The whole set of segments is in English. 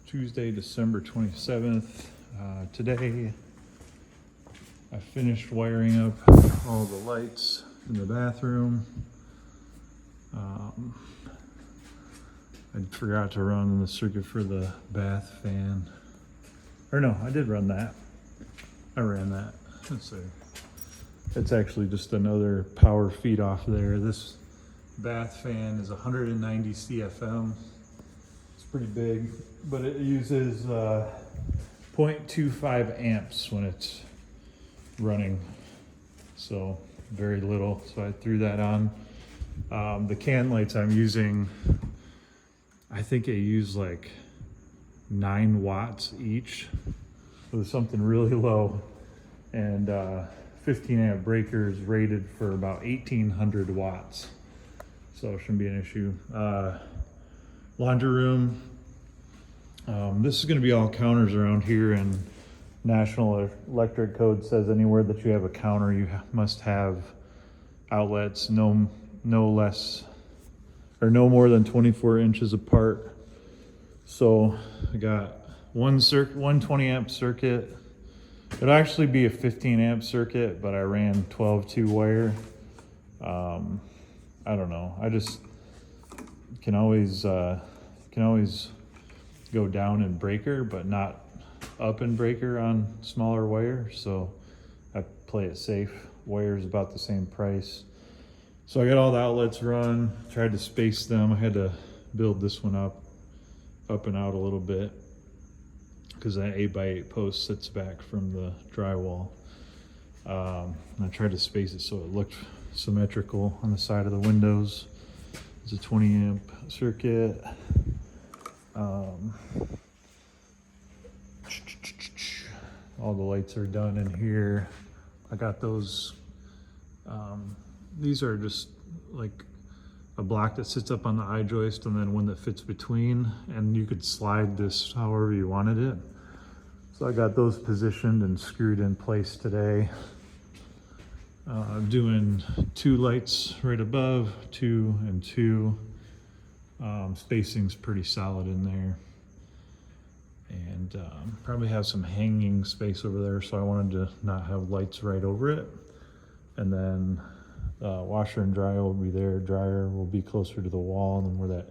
Tuesday, December 27th. Today I finished wiring up all the lights in the bathroom. I forgot to run the circuit for the bath fan. Or no, I did run that. I ran that. Let's see. It's actually just another power feed off there. This bath fan is 190 CFM. It's pretty big, but it uses 0.25 amps when it's running. So very little. So I threw that on. The can lights I'm using, I think they use like 9 watts each. So there's something really low, and 15 amp breakers rated for about 1800 watts. So it shouldn't be an issue. Laundry room. This is going to be all counters around here, and National Electric Code says anywhere that you have a counter, you must have outlets no less or no more than 24 inches apart. So I got one 20 amp circuit. It'd actually be a 15 amp circuit, but I ran 12-2 wire. I don't know. I just can always go down in breaker, but not up in breaker on smaller wire. So I play it safe. Wire is about the same price. So I got all the outlets run, tried to space them. I had to build this one up and out a little bit because that 8x8 post sits back from the drywall. And I tried to space it so it looked symmetrical on the side of the windows. It's a 20 amp circuit. All the lights are done in here. I got those. These are just like a block that sits up on the I-joist and then one that fits between, and you could slide this however you wanted it. So I got those positioned and screwed in place today. I'm doing 2 lights right above, 2 and 2. Spacing's pretty solid in there. And probably have some hanging space over there, so I wanted to not have lights right over it. And then washer and dryer will be there. Dryer will be closer to the wall, and then where that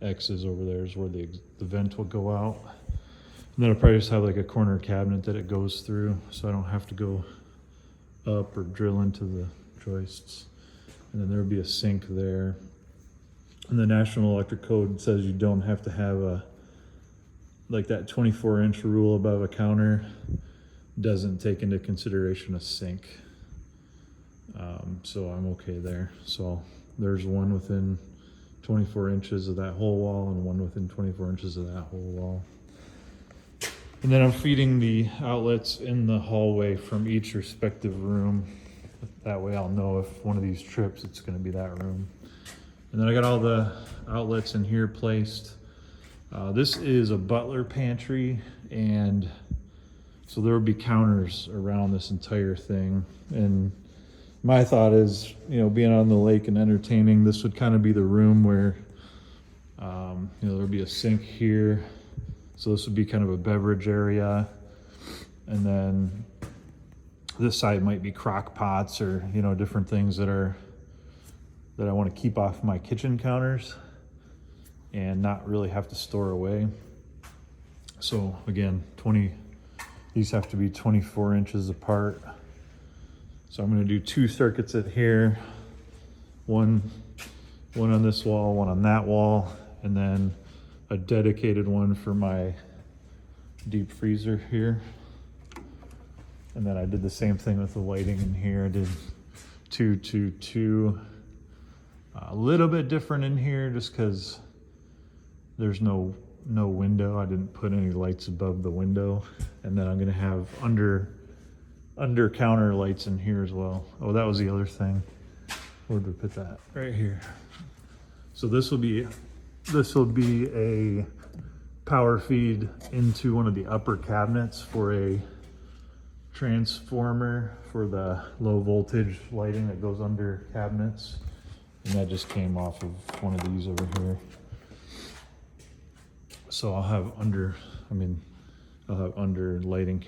X is over there is where the vent will go out. And then I'll probably just have like a corner cabinet that it goes through, so I don't have to go up or drill into the joists. And then there will be a sink there. And the National Electric Code says you don't have to have a, like that 24-inch rule above a counter doesn't take into consideration a sink. So I'm okay there. So there's one within 24 inches of that whole wall and one within 24 inches of that whole wall. And then I'm feeding the outlets in the hallway from each respective room. That way I'll know if one of these trips, it's going to be that room. And then I got all the outlets in here placed. This is a butler pantry, and so there will be counters around this entire thing. And my thought is, you know, being on the lake and entertaining, this would kind of be the room where, you know, there'll be a sink here. So this would be kind of a beverage area. And then this side might be crock pots or, you know, different things that I want to keep off my kitchen counters and not really have to store away. So again, these have to be 24 inches apart. So I'm going to do 2 circuits at here, one on this wall, one on that wall, and then a dedicated one for my deep freezer here. And then I did the same thing with the lighting in here. I did 2, 2, 2. A little bit different in here just because there's no window. I didn't put any lights above the window. And then I'm going to have under counter lights in here as well. Oh, that was the other thing. Where did we put that? Right here. So this will be a power feed into one of the upper cabinets for a transformer for the low voltage lighting that goes under cabinets. And that just came off of one of these over here. So I'll have I'll have under lighting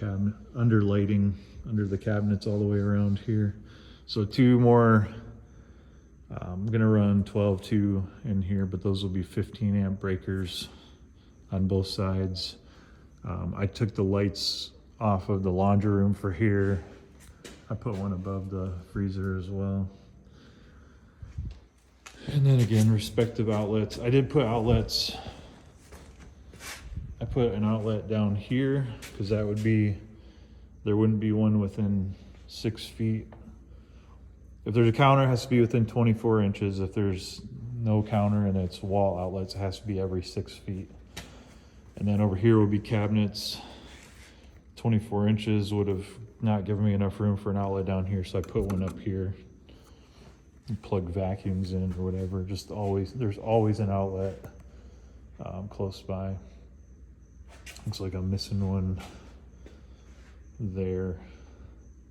under the cabinets all the way around here. So two more, I'm gonna run 12-2 in here, but those will be 15 amp breakers on both sides. I took the lights off of the laundry room for here. I put one above the freezer as well. And then again, respective outlets. I did put outlets. I put an outlet down here because there wouldn't be one within 6 feet. If there's a counter, it has to be within 24 inches. If there's no counter and it's wall outlets, it has to be every 6 feet. And then over here will be cabinets. 24 inches would have not given me enough room for an outlet down here, so I put one up here. And plug vacuums in or whatever. There's always an outlet close by. Looks like I'm missing one there.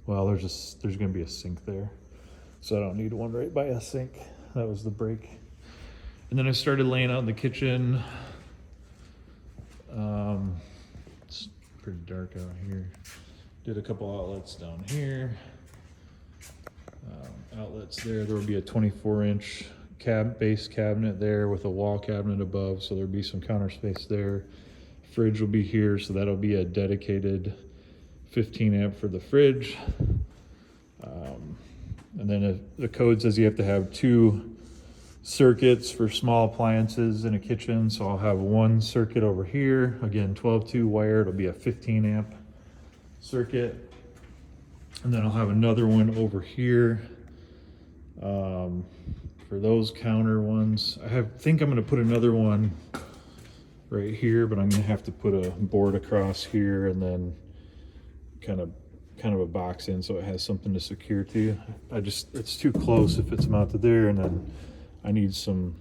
Well, there's gonna be a sink there, so I don't need one right by a sink. That was the break. And then I started laying out in the kitchen. It's pretty dark out here. Did a couple outlets down here. Outlets there. There will be a 24-inch base cabinet there with a wall cabinet above, so there'll be some counter space there. Fridge will be here, so that'll be a dedicated 15 amp for the fridge. And then the code says you have to have 2 circuits for small appliances in a kitchen, so I'll have one circuit over here, again 12-2 wire. It'll be a 15 amp circuit, and then I'll have another one over here for those counter ones. I think I'm going to put another one right here, but I'm going to have to put a board across here and then kind of a box in so it has something to secure to. It's too close if it's mounted there, and then I need some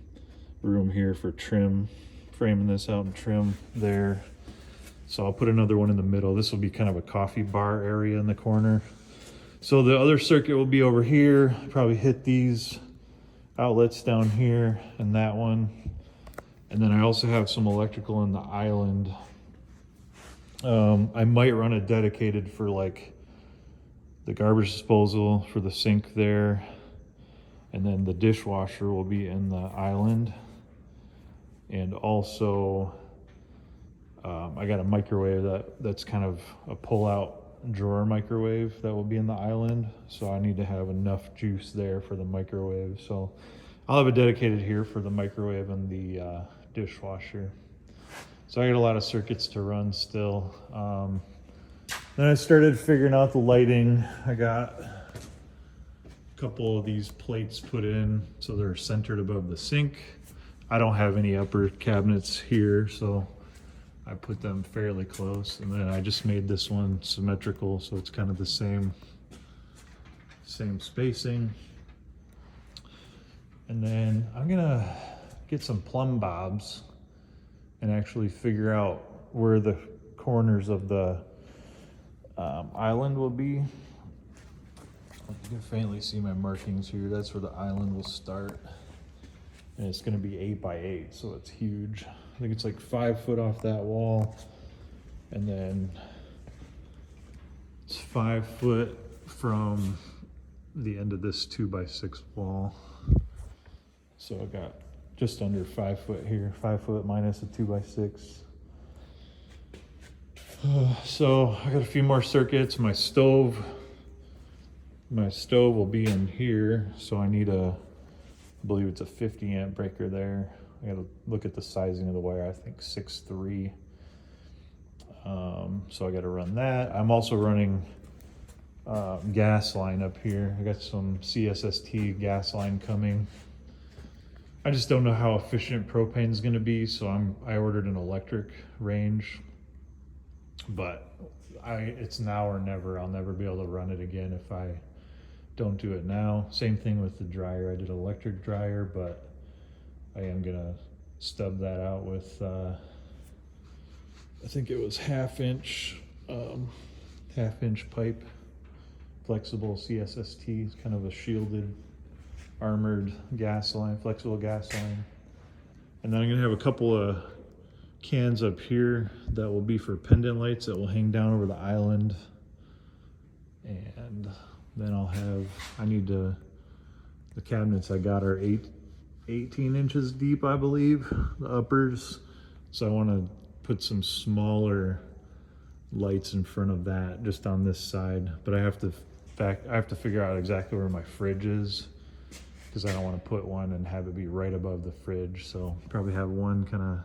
room here for trim, framing this out and trim there. So I'll put another one in the middle. This will be kind of a coffee bar area in the corner. So the other circuit will be over here. Probably hit these outlets down here and that one. And then I also have some electrical in the island. I might run a dedicated for like the garbage disposal for the sink there. And then the dishwasher will be in the island. And also, I got a microwave that's kind of a pull-out drawer microwave that will be in the island. So I need to have enough juice there for the microwave. So I'll have a dedicated here for the microwave and the dishwasher. So I got a lot of circuits to run still. Then I started figuring out the lighting. I got a couple of these plates put in so they're centered above the sink. I don't have any upper cabinets here, so I put them fairly close, and then I just made this one symmetrical, so it's kind of the same spacing. And then I'm gonna get some plumb bobs and actually figure out where the corners of the island will be. You can faintly see my markings here. That's where the island will start. And it's gonna be 8 by 8, so it's huge. I think it's like 5 foot off that wall. And then it's 5 foot from the end of this 2 by 6 wall. So I got just under 5 foot here, 5 foot minus a 2 by 6. So I got a few more circuits. My stove will be in here, so I need I believe it's a 50 amp breaker there. I gotta look at the sizing of the wire. I think 6'3". So I gotta run that. I'm also running gas line up here. I got some CSST gas line coming. I just don't know how efficient propane is gonna be, so I ordered an electric range, but it's now or never. I'll never be able to run it again if I don't do it now. Same thing with the dryer. I did an electric dryer, but I am gonna stub that out with I think it was half-inch pipe, flexible CSST. It's kind of a shielded, armored gas line, flexible gas line. And then I'm gonna have a couple of cans up here that will be for pendant lights that will hang down over the island. And then the cabinets I got are 18 inches deep, I believe, the uppers. So I want to put some smaller lights in front of that just on this side, but I have to figure out exactly where my fridge is, because I don't want to put one and have it be right above the fridge. So probably have one kind of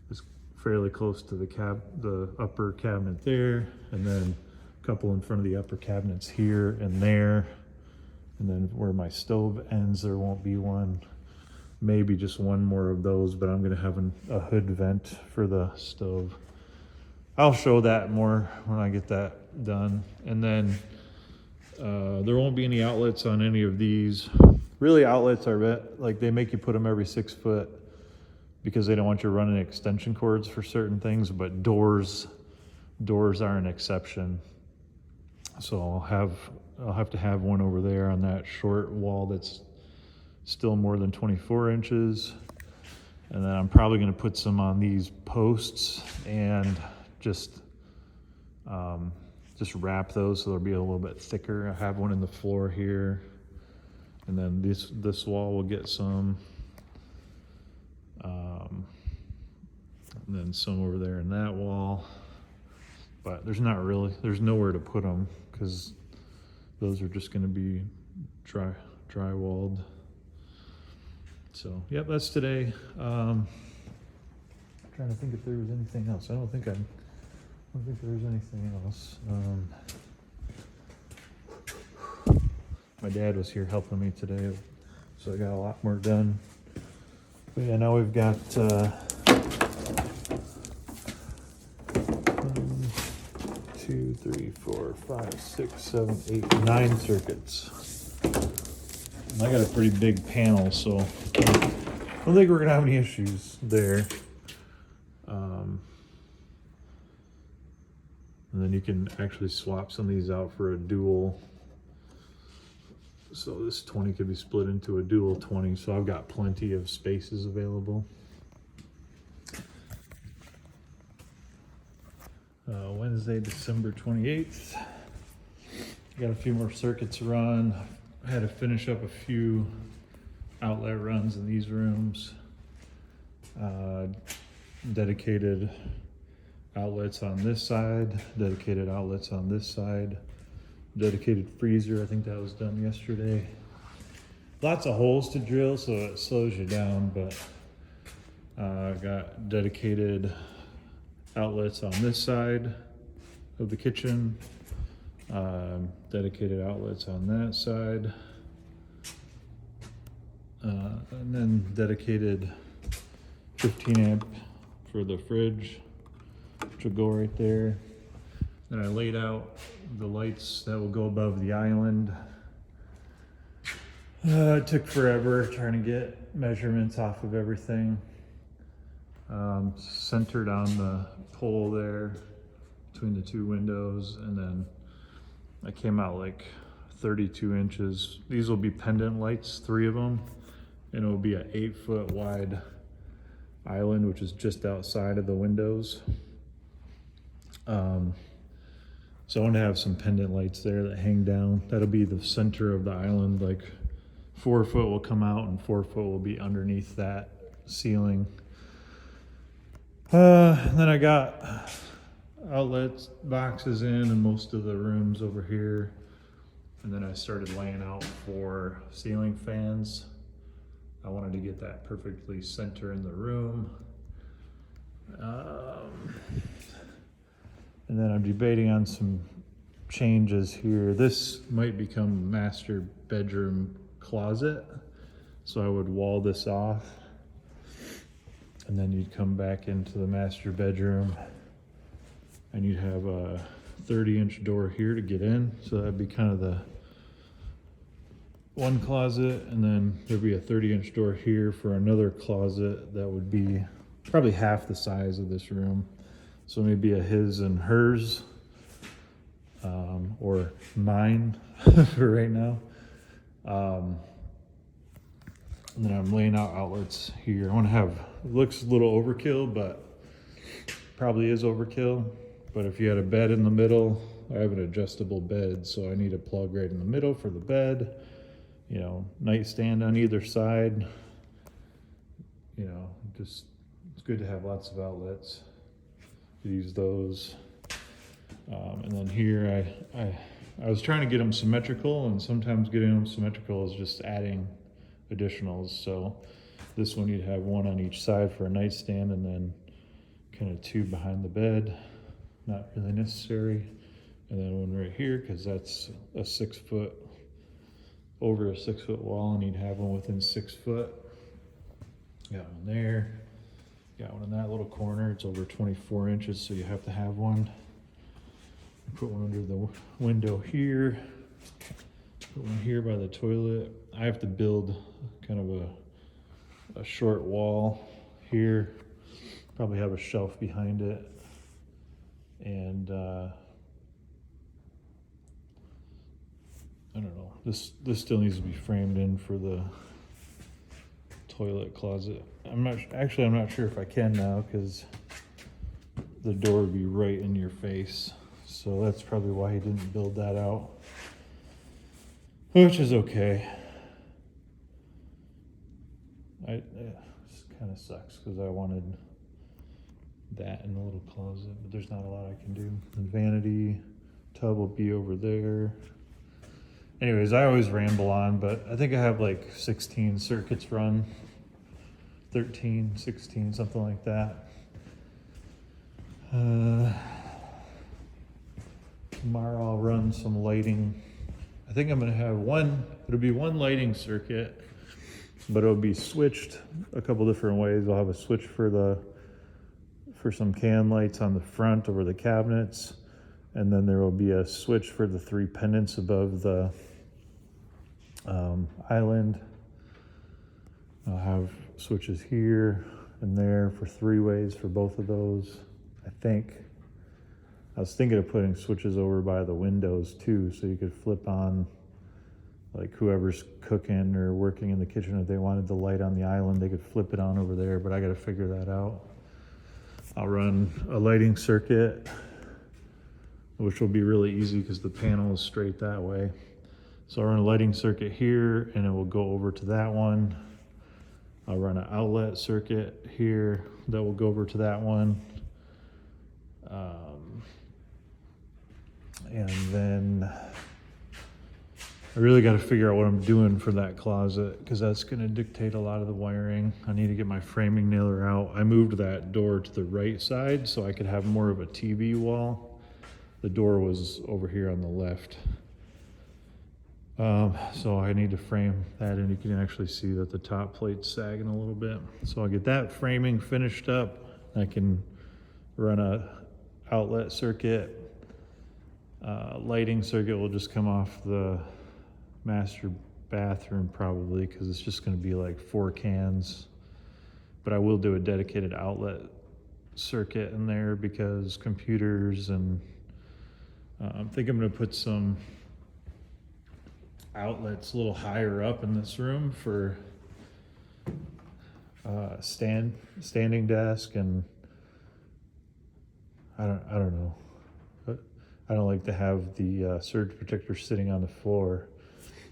just fairly close to the upper cabinet there, and then a couple in front of the upper cabinets here and there, and then where my stove ends there won't be one. Maybe just one more of those, but I'm gonna have a hood vent for the stove. I'll show that more when I get that done. And then there won't be any outlets on any of these. Really, outlets are like, they make you put them every 6 foot because they don't want you running extension cords for certain things, but doors are an exception. So I'll have to have one over there on that short wall that's still more than 24 inches. And then I'm probably gonna put some on these posts and just wrap those so they'll be a little bit thicker. I have one in the floor here, and then this wall will get some, and then some over there in that wall. But there's nowhere to put them because those are just going to be drywalled. So yep, that's today. I'm trying to think if there was anything else. I don't think there was anything else. My dad was here helping me today, so I got a lot more done. But yeah, now we've got 1, 2, 3, 4, 5, 6, 7, 8, 9 circuits. And I got a pretty big panel, so I don't think we're gonna have any issues there. And then you can actually swap some of these out for a dual. So this 20 could be split into a dual 20. So I've got plenty of spaces available. Wednesday, December 28th. Got a few more circuits to run. I had to finish up a few outlet runs in these rooms. Dedicated outlets on this side, dedicated outlets on this side, dedicated freezer. I think that was done yesterday. Lots of holes to drill, so it slows you down, but got dedicated outlets on this side of the kitchen, dedicated outlets on that side, and then dedicated 15 amp for the fridge, which will go right there. Then I laid out the lights that will go above the island. It took forever trying to get measurements off of everything. Centered on the pole there between the two windows, and then I came out like 32 inches. These will be pendant lights, 3 of them, and it will be an 8 foot wide island, which is just outside of the windows. So I want to have some pendant lights there that hang down. That'll be the center of the island. Like 4 foot will come out and 4 foot will be underneath that ceiling. And then I got outlet boxes in most of the rooms over here. And then I started laying out for ceiling fans. I wanted to get that perfectly center in the room. And then I'm debating on some changes here. This might become master bedroom closet. So I would wall this off, and then you'd come back into the master bedroom and you'd have a 30-inch door here to get in. So that'd be kind of the one closet, and then there'd be a 30-inch door here for another closet that would be probably half the size of this room. So maybe a his and hers, or mine for right now. And then I'm laying out outlets here. I want to have, it looks a little overkill, but probably is overkill. But if you had a bed in the middle, I have an adjustable bed, so I need a plug right in the middle for the bed. You know, nightstand on either side. You know, just it's good to have lots of outlets. Use those. And then here I was trying to get them symmetrical, and sometimes getting them symmetrical is just adding additionals. So this one you'd have one on each side for a nightstand, and then kind of two behind the bed. Not really necessary. And then one right here, because that's a 6 foot, over a 6 foot wall, and you'd have one within 6 foot. Got one there. Got one in that little corner. It's over 24 inches, so you have to have one. Put one under the window here. Put one here by the toilet. I have to build kind of a short wall here. Probably have a shelf behind it. And I don't know. This still needs to be framed in for the toilet closet. I'm not sure if I can now, because the door would be right in your face. So that's probably why he didn't build that out, which is okay. It kind of sucks because I wanted that in the little closet, but there's not a lot I can do. The vanity tub will be over there. Anyways, I always ramble on, but I think I have like 16 circuits run. 13, 16, something like that. Tomorrow I'll run some lighting. I think I'm gonna have it'll be one lighting circuit, but it'll be switched a couple different ways. I'll have a switch for some can lights on the front over the cabinets, and then there will be a switch for the 3 pendants above the island. I'll have switches here and there for 3 ways for both of those, I think. I was thinking of putting switches over by the windows too, so you could flip on, like whoever's cooking or working in the kitchen, if they wanted the light on the island, they could flip it on over there, but I gotta figure that out. I'll run a lighting circuit, which will be really easy because the panel is straight that way. So I'll run a lighting circuit here, and it will go over to that one. I'll run an outlet circuit here that will go over to that one. And then I really got to figure out what I'm doing for that closet, because that's going to dictate a lot of the wiring. I need to get my framing nailer out. I moved that door to the right side so I could have more of a TV wall. The door was over here on the left. So I need to frame that, and you can actually see that the top plate's sagging a little bit. So I'll get that framing finished up. I can run a outlet circuit. Lighting circuit will just come off the master bathroom probably, because it's just going to be like 4 cans. But I will do a dedicated outlet circuit in there because computers, and I think I'm going to put some outlets a little higher up in this room for standing desk, and I don't know. I don't like to have the surge protector sitting on the floor,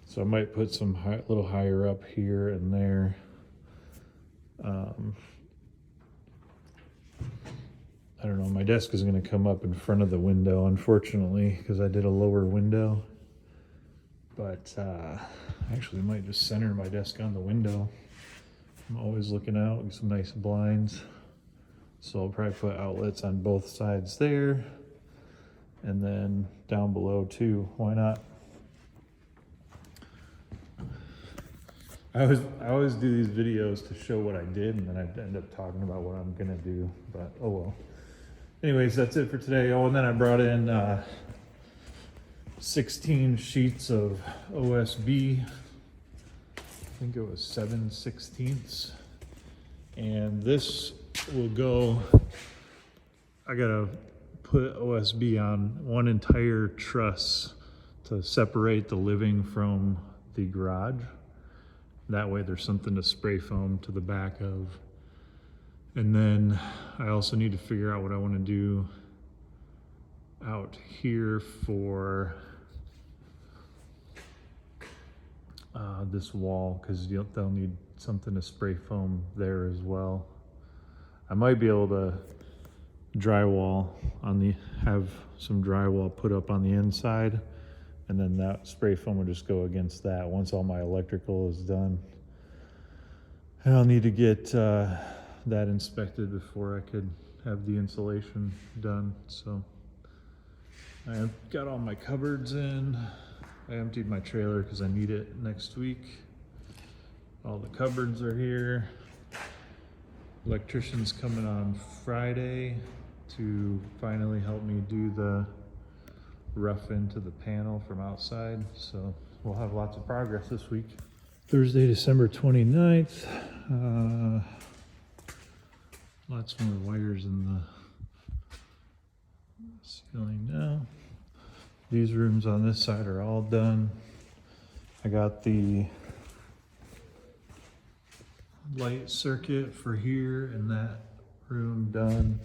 so I might put some little higher up here and there. I don't know. My desk is going to come up in front of the window, unfortunately, because I did a lower window. But I actually might just center my desk on the window. I'm always looking out, get some nice blinds. So I'll probably put outlets on both sides there. And then down below too, why not? I always do these videos to show what I did, and then I end up talking about what I'm gonna do, but oh well. Anyways, that's it for today. Oh, and then I brought in 16 sheets of OSB. I think it was 7/16. And this will go, I gotta put OSB on one entire truss to separate the living from the garage. That way there's something to spray foam to the back of. And then I also need to figure out what I want to do out here for this wall, because they'll need something to spray foam there as well. I might be able to drywall have some drywall put up on the inside, and then that spray foam will just go against that once all my electrical is done. And I'll need to get that inspected before I could have the insulation done. So I've got all my cupboards in. I emptied my trailer because I need it next week. All the cupboards are here. Electrician's coming on Friday to finally help me do the rough into the panel from outside. So we'll have lots of progress this week. Thursday, December 29th. Lots more wires in the ceiling now. These rooms on this side are all done. I got the light circuit for here and that room done.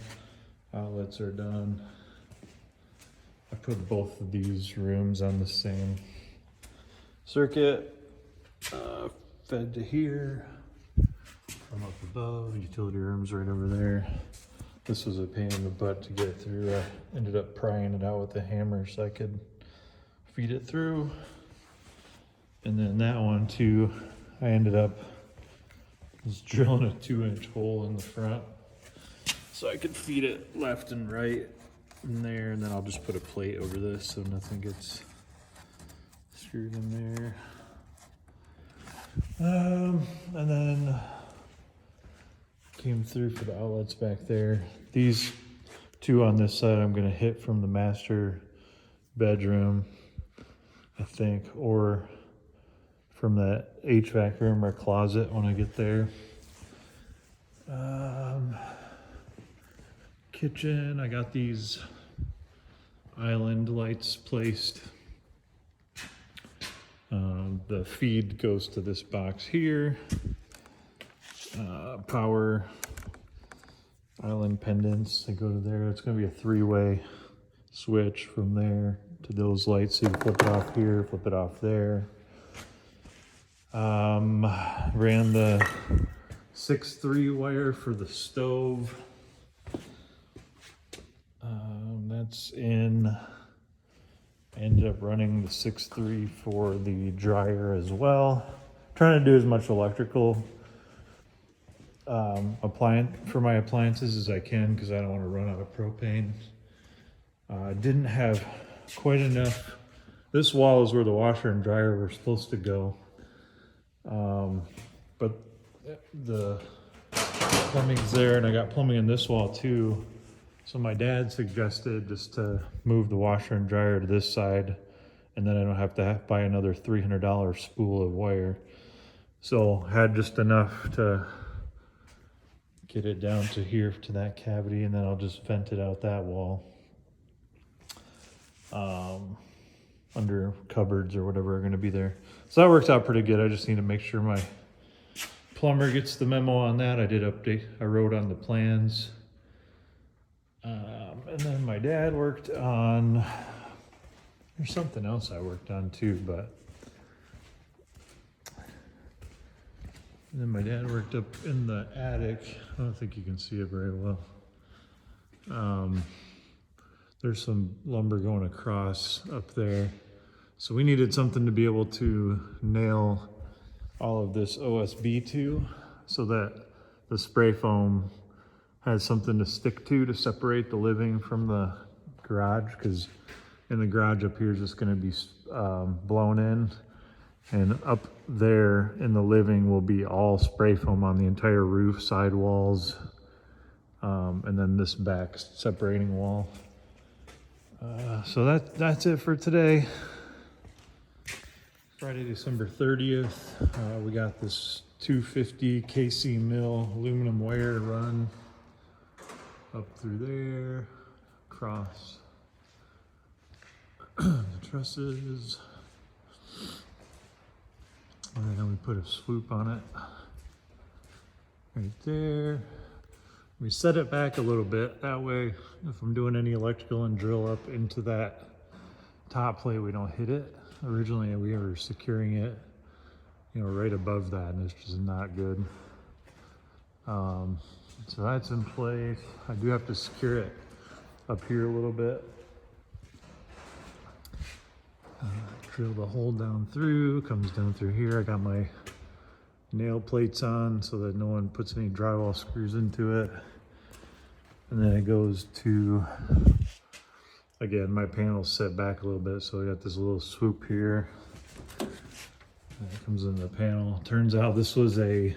Outlets are done. I put both of these rooms on the same circuit. Fed to here from up above. Utility room's right over there. This was a pain in the butt to get through. I ended up prying it out with a hammer so I could feed it through. And then that one too, I ended up just drilling a 2-inch hole in the front so I could feed it left and right in there, and then I'll just put a plate over this so nothing gets screwed in there. And then came through for the outlets back there. These two on this side I'm gonna hit from the master bedroom, I think, or from that HVAC room or closet when I get there. Kitchen, I got these island lights placed. The feed goes to this box here. Power island pendants, they go to there. It's going to be a 3-way switch from there to those lights. So you flip it off here, flip it off there. Ran the 6-3 wire for the stove. That's in. Ended up running the 6-3 for the dryer as well. Trying to do as much electrical for my appliances as I can, because I don't want to run out of propane. I didn't have quite enough. This wall is where the washer and dryer were supposed to go, but the plumbing's there, and I got plumbing in this wall too. So my dad suggested just to move the washer and dryer to this side, and then I don't have to buy another $300 spool of wire. So had just enough to get it down to here, to that cavity, and then I'll just vent it out that wall. Under cupboards or whatever are going to be there. So that worked out pretty good. I just need to make sure my plumber gets the memo on that. I did update, I wrote on the plans. And then my dad worked on, there's something else I worked on too, but and then my dad worked up in the attic. I don't think you can see it very well. There's some lumber going across up there. So we needed something to be able to nail all of this OSB to, so that the spray foam has something to stick to separate the living from the garage, because in the garage up here is just going to be blown in, and up there in the living will be all spray foam on the entire roof, sidewalls, and then this back separating wall. So that's it for today. Friday, December 30th. We got this 250 KC mill aluminum wire run up through there, across the trusses, and then we put a swoop on it right there. We set it back a little bit. That way, if I'm doing any electrical and drill up into that top plate, we don't hit it. Originally, we were securing it, right above that, and it's just not good. So that's in place. I do have to secure it up here a little bit. Drill the hole down through, comes down through here. I got my nail plates on so that no one puts any drywall screws into it. And then it goes to, again, my panel's set back a little bit, so I got this little swoop here. And it comes in the panel. Turns out this was a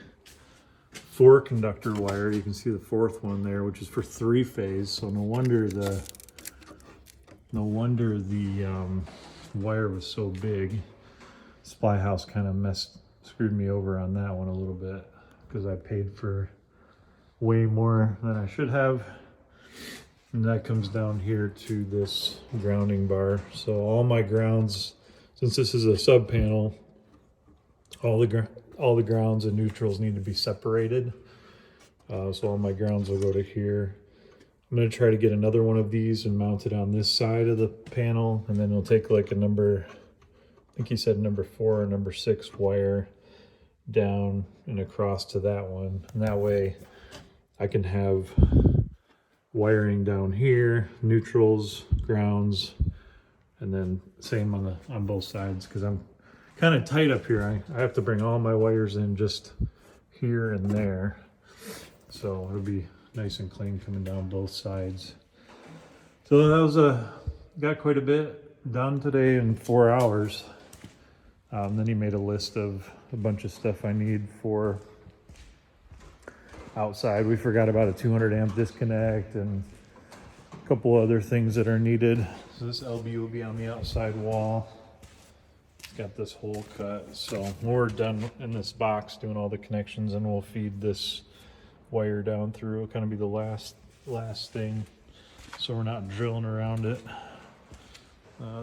4-conductor wire. You can see the 4th one there, which is for 3-phase. So no wonder the wire was so big. Supply house kind of screwed me over on that one a little bit because I paid for way more than I should have. And that comes down here to this grounding bar. So all my grounds, since this is a sub panel, all the grounds and neutrals need to be separated. So all my grounds will go to here. I'm going to try to get another one of these and mount it on this side of the panel, and then we'll take like a number, I think he said number 4 or number 6 wire down and across to that one. And that way I can have wiring down here, neutrals, grounds, and then same on both sides, because I'm kind of tight up here. I have to bring all my wires in just here and there. So it'll be nice and clean coming down both sides. So that was got quite a bit done today in 4 hours. Then he made a list of a bunch of stuff I need for outside. We forgot about a 200 amp disconnect and a couple other things that are needed. So this LB will be on the outside wall. It's got this hole cut. So when we're done in this box doing all the connections, and we'll feed this wire down through. It'll kind of be the last thing, so we're not drilling around it.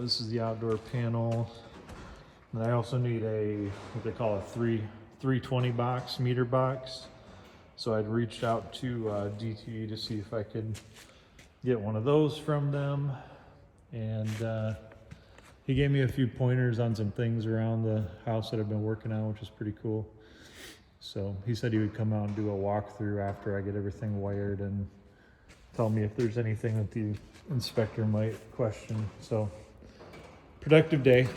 This is the outdoor panel. And I also need what they call a 320 box, meter box. So I'd reached out to DTE to see if I could get one of those from them. And he gave me a few pointers on some things around the house that I've been working on, which is pretty cool. So he said he would come out and do a walkthrough after I get everything wired and tell me if there's anything that the inspector might question. So productive day.